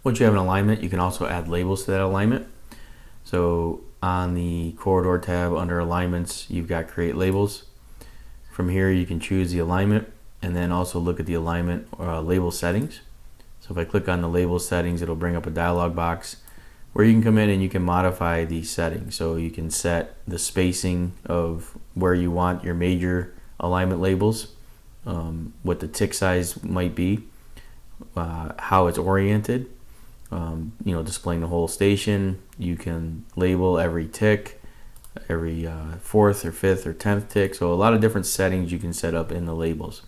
Once you have an alignment, you can also add labels to that alignment. So on the corridor tab under alignments, you've got create labels. From here you can choose the alignment and then also look at the alignment label settings. So if I click on the label settings, it'll bring up a dialog box where you can come in and you can modify these settings. So you can set the spacing of where you want your major alignment labels, what the tick size might be, how it's oriented, displaying the whole station. You can label every tick, every 4th or 5th or 10th tick. So a lot of different settings you can set up in the labels.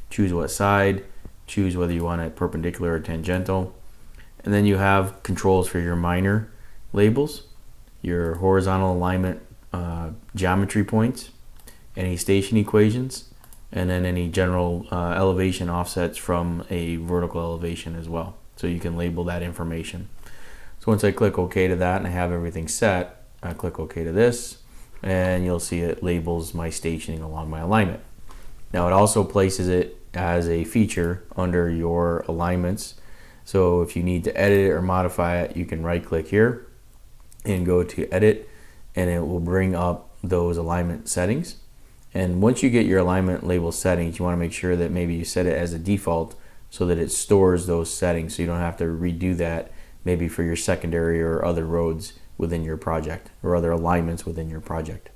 Choose what side, choose whether you want it perpendicular or tangential. And then you have controls for your minor labels, your horizontal alignment geometry points, any station equations, and then any general elevation offsets from a vertical elevation as well. So you can label that information. So once I click OK to that and I have everything set, I click OK to this, and you'll see it labels my stationing along my alignment. Now it also places it as a feature under your alignments. So if you need to edit it or modify it, you can right click here and go to edit, and it will bring up those alignment settings. And once you get your alignment label settings, you want to make sure that maybe you set it as a default so that it stores those settings, so you don't have to redo that maybe for your secondary or other roads within your project or other alignments within your project.